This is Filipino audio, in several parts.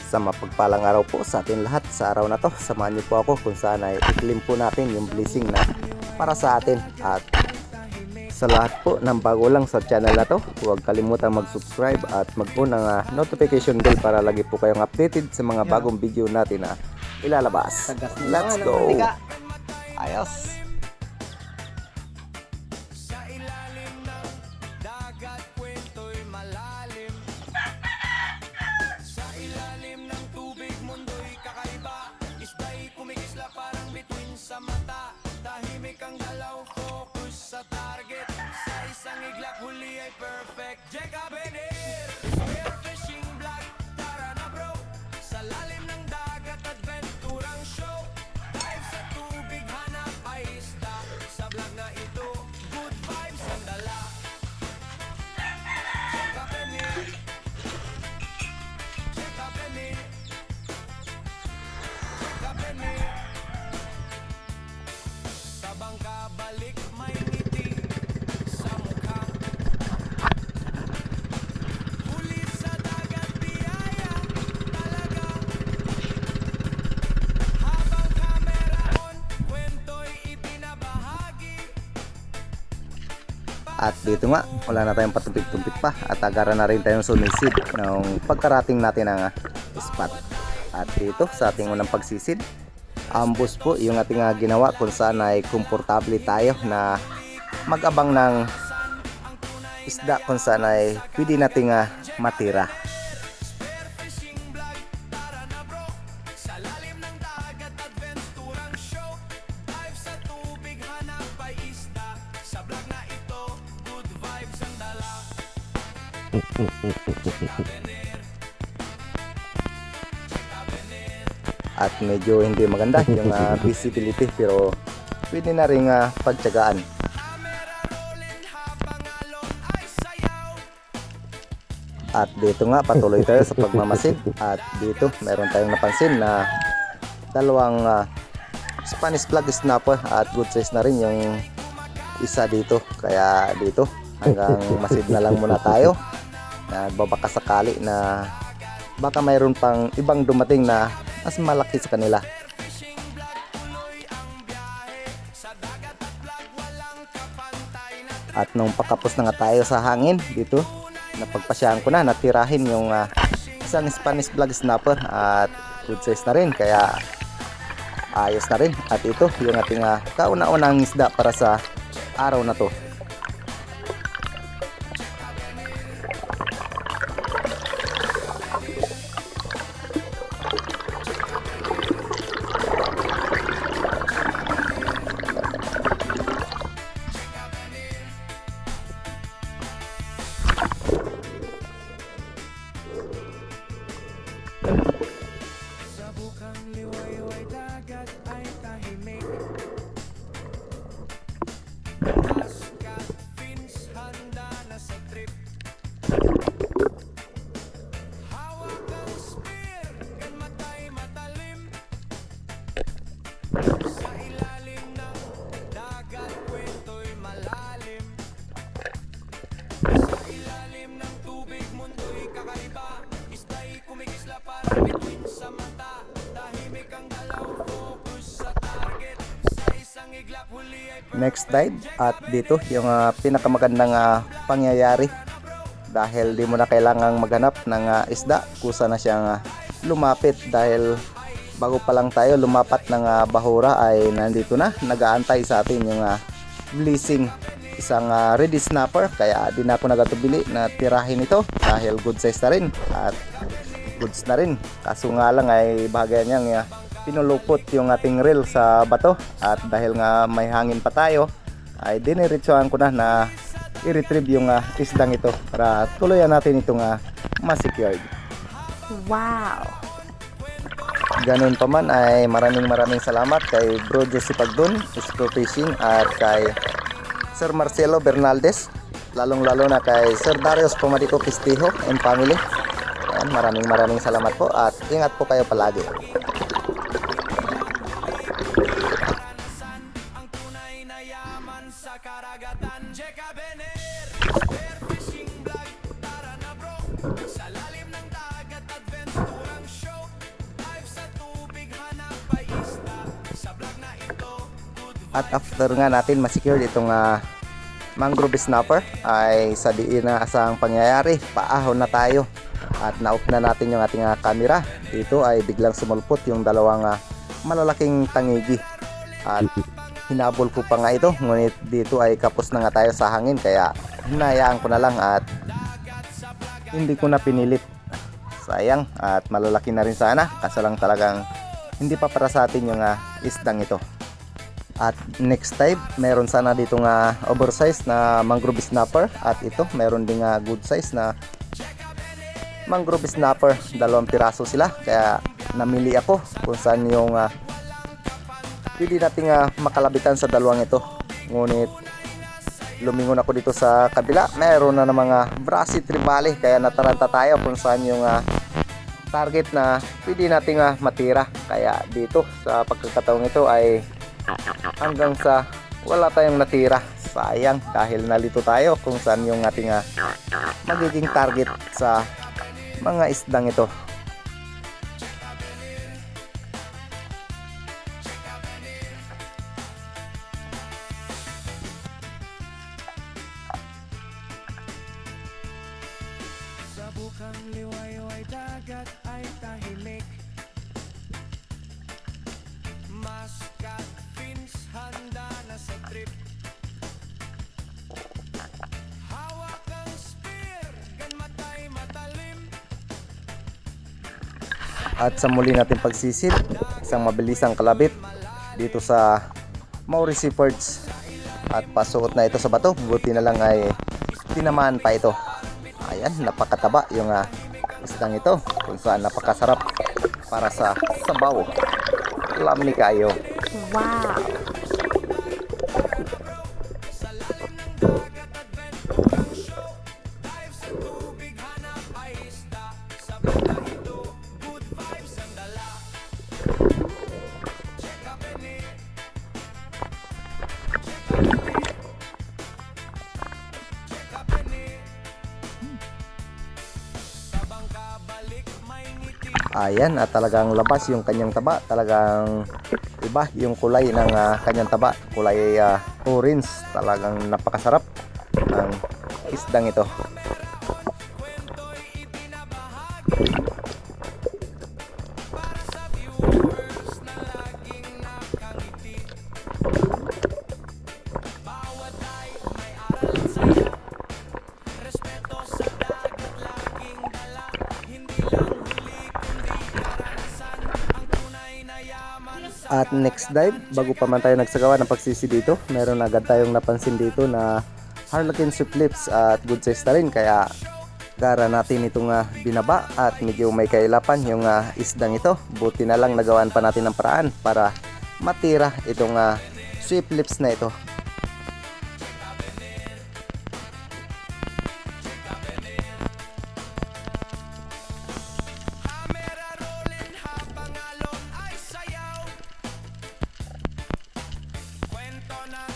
Sa mapagpalang araw po sa atin lahat sa araw na to. Samahan niyo po ako kung saan ay i-claim po natin yung blessing na para sa atin. At sa lahat po ng bago lang sa channel na to, huwag kalimutang mag-subscribe at mag-on ng notification bell para lagi po kayong updated sa mga bagong video natin na ilalabas. Let's go! Ayos! Sa mata, tahimik ang galaw, focus sa target. Sa isang iglap, huli ay perfect. Jeka Benir, spearfishing vlog, tara na bro. Sa lalim ng dagat, adventurang show. Dive sa tubig, hanap ay isda. Sa vlog na ito, good vibes ang dala. Jeka Benir, Jeka Benir, Jeka Benir. Bangka balik may ngiti sa mukha. Huli sa dagat biyaya talaga. Habang camera on, kwento'y ibinabahagi. At dito nga, wala na tayong patumpik-tumpik pa at agara na rin tayong sumisid ng pagkarating natin ng spot. At dito sa ating unang pagsisid, ambos po yung ating ginawa kung saan ay komportable tayo na mag-abang ng isda kung saan ay pwede nating matira. At medyo hindi maganda yung visibility pero pwede na rin pagtyagaan. At dito nga patuloy tayo sa pagmamasid. At dito meron tayong napansin na dalawang Spanish flag snapper at good size na rin yung isa dito. Kaya dito hanggang masid na lang muna tayo. Nagbabaka sakali na baka mayroon pang ibang dumating na mas malaki sa kanila. At nung pakapos na nga tayo sa hangin dito, napagpasyahan ko na natirahin yung isang Spanish flag snapper at good size na rin, kaya ayos na rin. At ito yung ating kauna-unang isda para sa araw na to. Sa bukang liwayway dagat ay tahimik. Askat fins handa na sa trip. Hawak ang spear, kan matay matalim. Sa ilalim ng dagat, kwento'y malalim. Sa ilalim ng tubig, mundo'y kakaiba. Ista'y kumigisla para bituin sa mata. Tahimik ang galaw, focus sa target. Sa isang iglap, huli ay Next dive. At dito yung pinakamagandang pangyayari dahil di mo na kailangang maghanap ng isda, kusa na siyang lumapit dahil bago pa lang tayo lumapat ng bahura ay nandito na nag-aantay sa atin yung blessing, isang ready snapper. Kaya di na ako nagatubili na tirahin ito dahil good size na rin at goods na rin. Kaso nga lang ay bahagya niyang pinulupot yung ating reel sa bato at dahil nga may hangin pa tayo ay diniretsuhan ko na i-retrieve yung isdang ito para tuluyan natin itong ma-secured. Wow! Ganun pa man ay maraming salamat kay Bro Jesse Pagdun, Isco Fishing, at kay Sir Marcelo Bernaldez, lalong-lalo na kay Sir Darius Pomadico Pistijo and family. Ayan, maraming salamat po at ingat po kayo palagi. ang tunay na yaman sa karagatan. Jeka Benir, spearfishing vlog, tara na bro. Sa lalim ng dagat, adventurang show. At after nga natin ma-secure itong mangrove snapper ay sa di inaasahang pangyayari, paahon na tayo at na-off na natin yung ating camera. Dito ay biglang sumulpot yung dalawang malalaking tangigi at hinabol ko pa nga ito, ngunit dito ay kapos na nga tayo sa hangin kaya hinayaan ko na lang at hindi ko na pinilit. Sayang, at malalaki na rin sana kaso lang talagang hindi pa para sa atin yung isdang ito. At next time, meron sana dito nga oversize na mangrove snapper at ito, meron din nga good size na mangrove snapper. 2 piraso sila, kaya namili ako kung saan yung pwede nating makalabitan sa dalawang ito. Ngunit lumingon ako dito sa kabila, meron na ng mga brasi tribali, kaya nataranta tayo kung saan yung target na pwede nating matira. Kaya dito sa pagkakataong ito ay hanggang sa wala tayong natira. Sayang, dahil nalito tayo kung saan yung ating magiging target sa mga isdang ito. Sa bukang liwayway dagat ay tahimik. Maskat fins handa na sa trip. Hawak ang spear, gan matay matalim. At sa muli natin pagsisid, isang mabilisang kalabit dito sa Maurice Ports at pasuot na ito sa bato. Buti na lang ay tinamaan pa ito. Ayan, napakataba yung isdang ito kung saan napakasarap para sa sabaw. Lamni kayo. Wow. Dive sa tubig, hanap ay isda. Sa banda ito, good vibes ang dala. Check up in it. Check up in it. Sa bangka balik, may ngiti. Ayan, at talagang labas yung kanyang taba. Talagang iba yung kulay ng kanyang taba. Kulay orange. Talagang napakasarap ng isdang ito. Kwento'y ibinabahagi para sa viewers na laging nakangiti. Bawat dive may aral at saya. Respeto sa dagat laging dala. Hindi lang huli kundi karanasan ang tunay na yaman sa At next dive, bago pa man tayo nagsagawa ng pagsisi dito, meron agad tayong napansin dito na Harlequin Swift Lips at good size na rin. Kaya gara natin itong binaba at medyo may kailapan yung isdang ito. Buti na lang nagawaan pa natin ng paraan para matira itong Swift Lips na ito. camera rolling habang alon ay sayaw. Kwento ng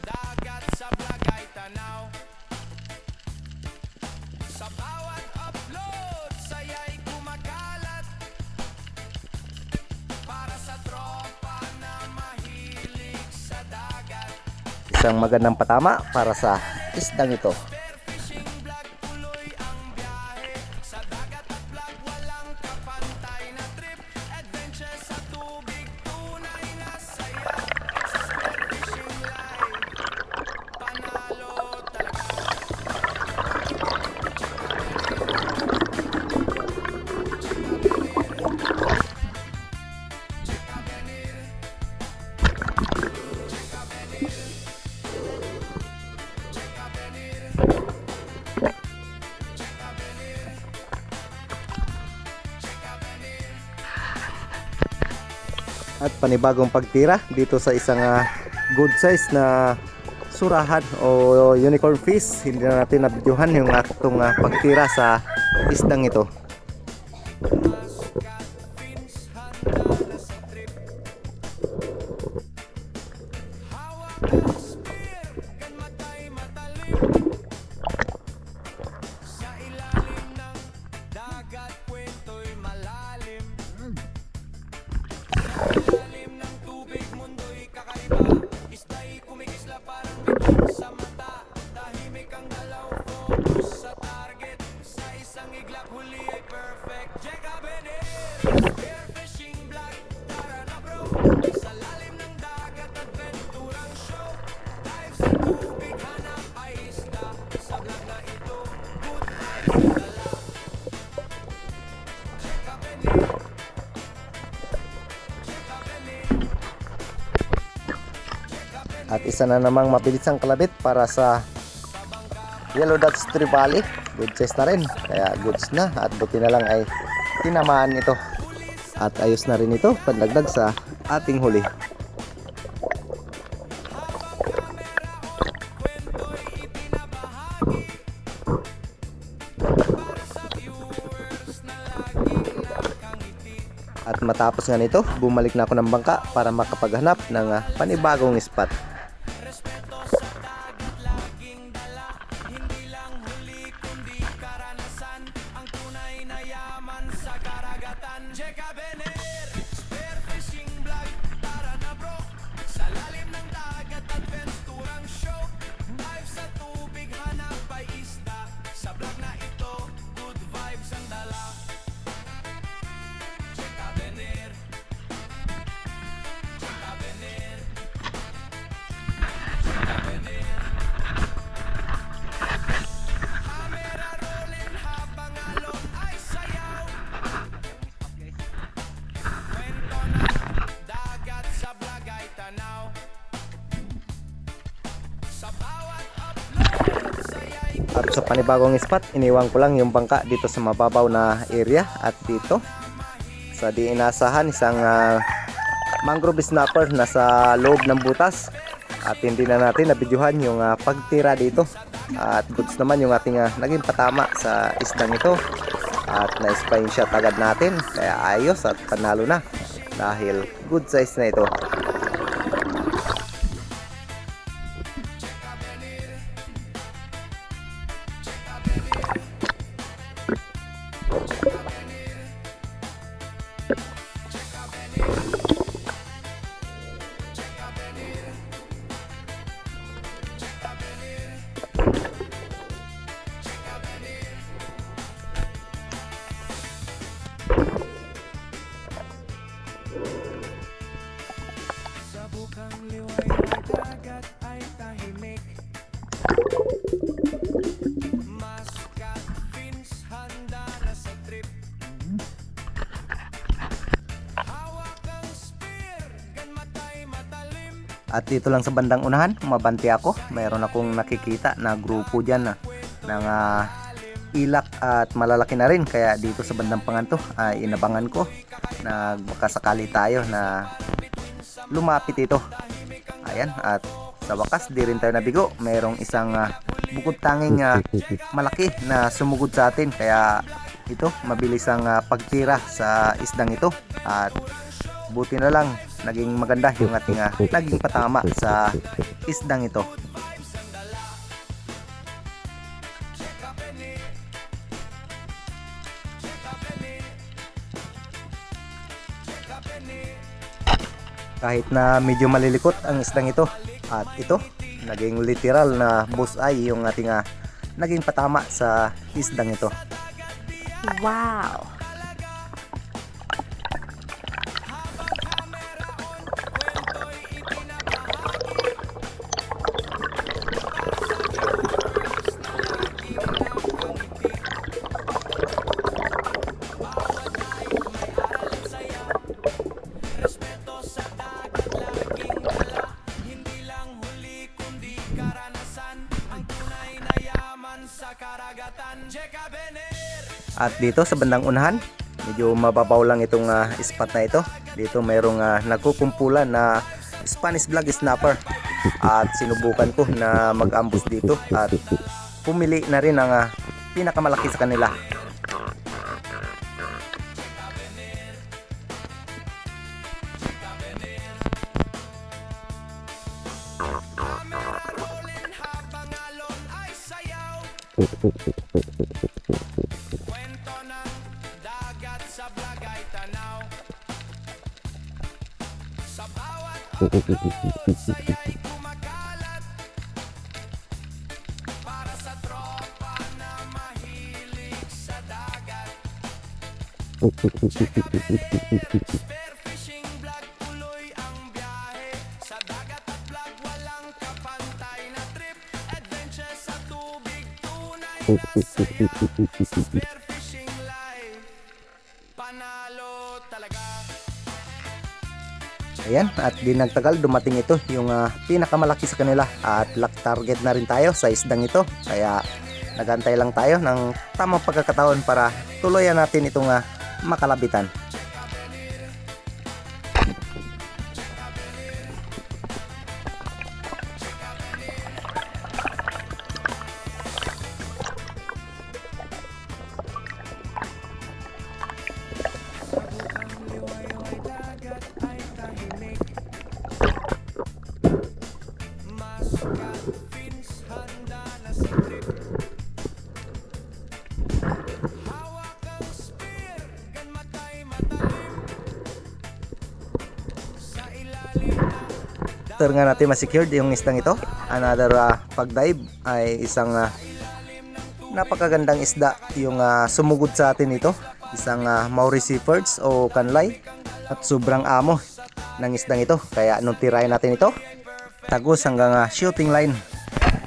dagat sa vlog ay tanaw. Sa bawat upload, saya'y kumakalat. Para sa tropa na mahilig sa dagat. Isang magandang patama para sa isdang ito. Fishing vlog, tuloy ang biyahe. Sa dagat at vlog, walang kapantay na trip. Adventure sa tubig, tunay na saya. Sa spearfishing live, panalo talaga. At panibagong pagtira dito sa isang good size na surahan o unicorn fish. Hindi na natin nabidyohan yung atong pagtira sa isdang ito. Fins handa na sa trip. Hawak ang spear, gan matay matalim. Sa ilalim ng dagat, kwento'y malalim. Sa ilalim ng tubig, mundo'y kakaiba. Isda At isa na namang mabilisang kalabit para sa Yellow Dots Trevally. Good size na rin, kaya goods na, at buti na lang ay tinamaan ito. At ayos na rin ito, pandagdag sa ating huli. At matapos nga nito, bumalik na ako ng bangka para makapaghanap ng panibagong spot. At sa panibagong spot, iniwan ko lang yung bangka dito sa mababaw na area. At dito sa di inasahan, isang mangrove snapper nasa loob ng butas. At hindi na natin nabidyuhan yung pagtira dito. At goods naman yung ating naging patama sa isdang ito. At na-spine shot agad natin, kaya ayos at panalo na dahil good size na ito. Sa bukang liway na dagat ay tahimik. Maskat fins handa na sa trip. Hawak ang spear, gan matay matalim. At dito lang sa bandang unahan, mabanti ako. Mayroon akong nakikita na grupo dyan ng ilak at malalaki na rin. Kaya dito sa bandang panganto ay inabangan ko na makasakali tayo na lumapit ito. Ayan, at sa wakas di rin tayo nabigo. Mayroong isang bukod tanging malaki na sumugod sa atin. Kaya ito, mabilis ang pagtira sa isdang ito. At buti na lang, naging maganda yung ating naging patama sa isdang ito. Kahit na medyo malilikot ang isdang ito, at ito naging literal na bullseye yung ating naging patama sa isdang ito. Wow. At dito sa bandang unahan, medyo mababaw lang itong spot na ito. Dito mayroong nagkukumpulan na Spanish Black Snapper. At sinubukan ko na mag-ambush dito at pumili na rin ang pinakamalaki sa kanila. Kwento ng dagat sa Blagay Tanaw. Sa bawat upload, saya'y kumakalat. Para sa tropa na mahilig sa dagat. Spearfishing vlog, tuloy ang biyahe. Sa dagat at vlog, walang kapantay na trip. Adventure sa tubig, tunay na saya. Spearfishing life, panalo. panalo talaga. Ayan, at di nagtagal dumating ito yung pinakamalaki sa kanila at lock target na rin tayo sa isdang ito. Kaya nagantay lang tayo ng tamang pagkakataon para tuluyan natin itong makalabitan. After nga natin ma-secured yung isdang ito, another pag-dive ay isang napakagandang isda yung sumugod sa atin ito. Isang Maurice Seafords o kanlay at sobrang amo ng isdang ito. Kaya nung tirahin natin ito, tagos hanggang shooting line.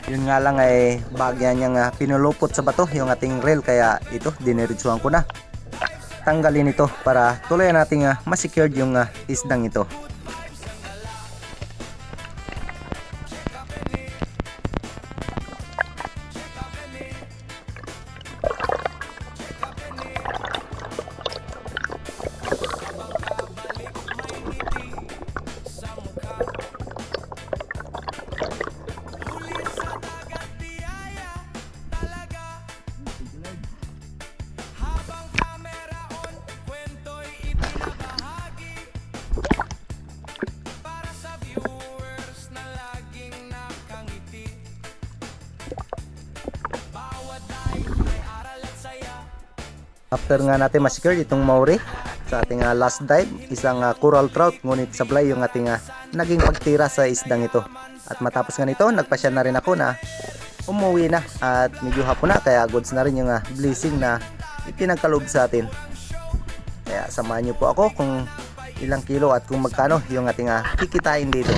Yun nga lang ay bagya niyang pinulupot sa bato yung ating reel, kaya ito diniritsuhan ko na. Tanggalin ito para tuluyan nating ma-secured yung isdang ito. After nga natin ma-secure itong Maori sa ating last dive, isang coral trout, ngunit sablay yung ating naging pagtira sa isdang ito. At matapos nga nito, nagpasya na rin ako na umuwi na at medyo hapon na, kaya goods na rin yung blessing na ipinagkaloob sa atin. Kaya samahan niyo po ako kung ilang kilo at kung magkano yung ating kikitain dito.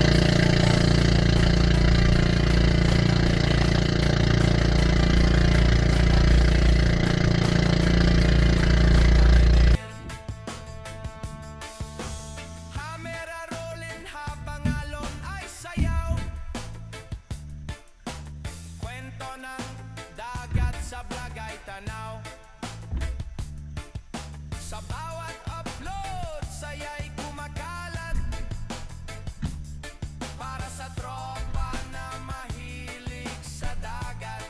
Sa bawat upload, saya'y kumakalat para sa tropa na mahilig sa dagat.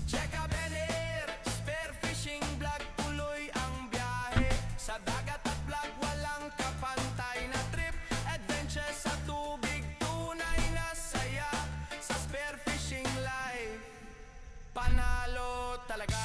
Check up and air, spear fishing vlog, tuloy ang biyahe sa dagat at vlog, walang kapantay na trip. Adventure sa tubig, tunay na saya sa spear fishing life. Panalo talaga.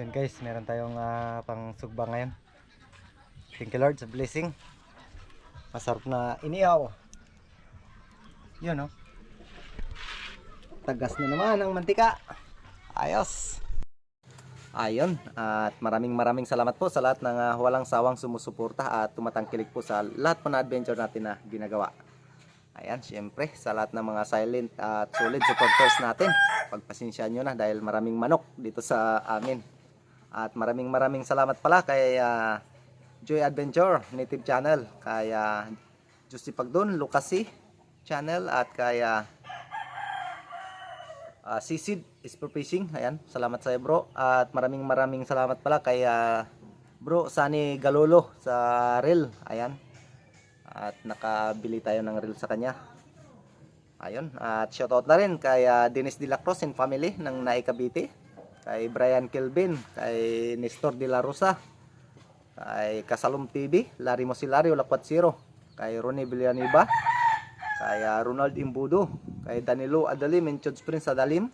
Yun guys, meron tayong pang sugba ngayon. Thank you Lord sa blessing. Masarap na inihaw. Yun oh. Tagas na naman ang mantika. Ayos. Ayun, at maraming salamat po sa lahat ng walang sawang sumusuporta at tumatangkilik po sa lahat po na adventure natin na ginagawa. Ayan, syempre sa lahat ng mga silent at solid supporters natin, pagpasensyahan nyo na dahil maraming manok dito sa amin. At maraming salamat pala kay Joy Adventure Native Channel, kay Justy Pagdon, Lucasi Channel, at kay Sisid Spear Fishing. Ayan, salamat sa iyo bro. At maraming salamat pala kay bro Sunny Galolo sa reel. Ayan, at nakabili tayo ng reel sa kanya. Ayun, at shoutout na rin kay Dennis De La Cruz and family ng Naik Cavite, kay Brian Kelvin, kay Nestor De La Rosa, kay Kasalom TV, Larry Mosilario Lakwat Zero, kay Ronnie Villanueva, kay Ronald Imbudo, kay Danilo Adalim and Chods Prince Adalim,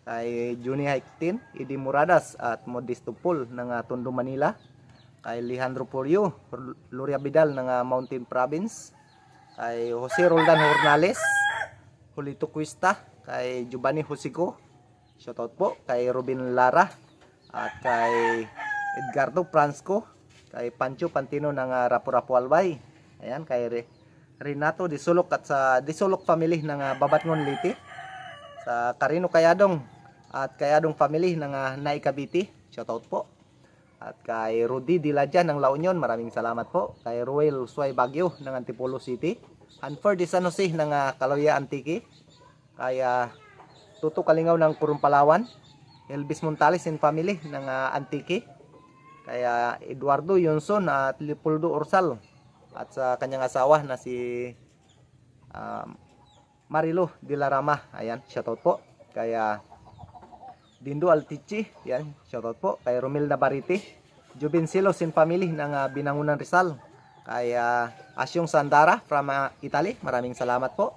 kay Juni Haiktin, Idi Muradas at Modesto Paul ng Tondo, Manila, kay Alejandro Porio, Gloria Vidal ng Mountain Province, kay Jose Roldan Hornales, Julito Cuesta, kay Giovanni Josico, shoutout po, kay Robin Lara, at kay Edgardo Fransco, kay Pancho Pantino ng Rapu-Rapu Albay, ayan, kay Renato Disulok at sa Disulok family ng Babatngon Liti, sa Carino Kayadong at Kayadong family ng Nay Cavite, shoutout po. At kay Rudy Diladja ng La Union, maraming salamat po. Kay Ruel Suay Baguio ng Antipolo City, Hanfer de San Jose ng Kaloya Antique, kay Tuto Kalingaw ng Purong Palawan, Elvis Montales and family ng Antique, kay Eduardo Yonson at Leopoldo Orsal, at sa kanyang asawa na si Marilo Dilarama, ayan, shoutout po. Kaya Dindo Altichi, yan, shoutout po. Kay Romel Navarrete, Jubin Silos and family ng Binangunan Rizal, kay Asyong Sandara from Italy, maraming salamat po.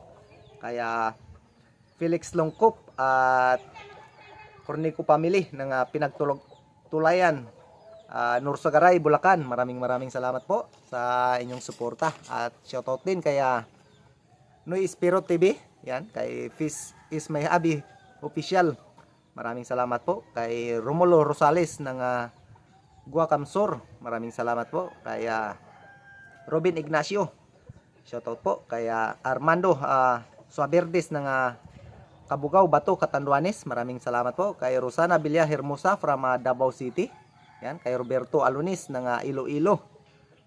Kaya Felix Longkop at Cornico family ng Pinagtulayan, Norsagaray, Bulacan, maraming salamat po sa inyong suporta. At shoutout din kaya Noy Espiro TV, yan, kay Fish is my hobby official, maraming salamat po. Kay Romulo Rosales ng Guacamsor, maraming salamat po. Kay Robin Ignacio, shoutout po. Kay Armando Suaverdes ng Kabugao, Bato, Catanduanes, maraming salamat po. Kay Rosana Villa Hermosa from Davao City, yan. Kay Roberto Alunis ng Iloilo,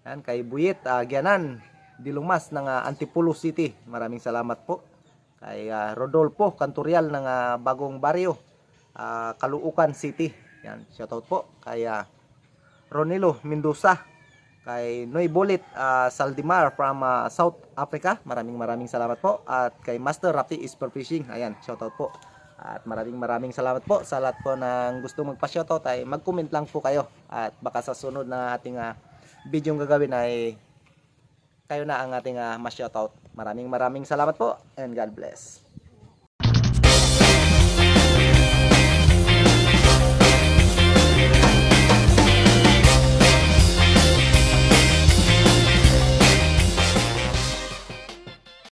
yan. Kay Buyet Gianan Dilumas ng Antipolo City, maraming salamat po. Kay Rodolfo Canturial ng Bagong Barrio, Caloocan City, yan, shoutout po. Kay Ronilo Mendoza, kay Noy Bolit Saldimar from South Africa, maraming salamat po. At kay Master Rafi Spearfishing, ayan, shoutout po. At maraming salamat po sa lahat po ng gusto magpa-shoutout, ay mag-comment lang po kayo, at baka sa sunod na ating video gagawin ay kayo na ang ating ma-shoutout. Maraming salamat po, and God bless.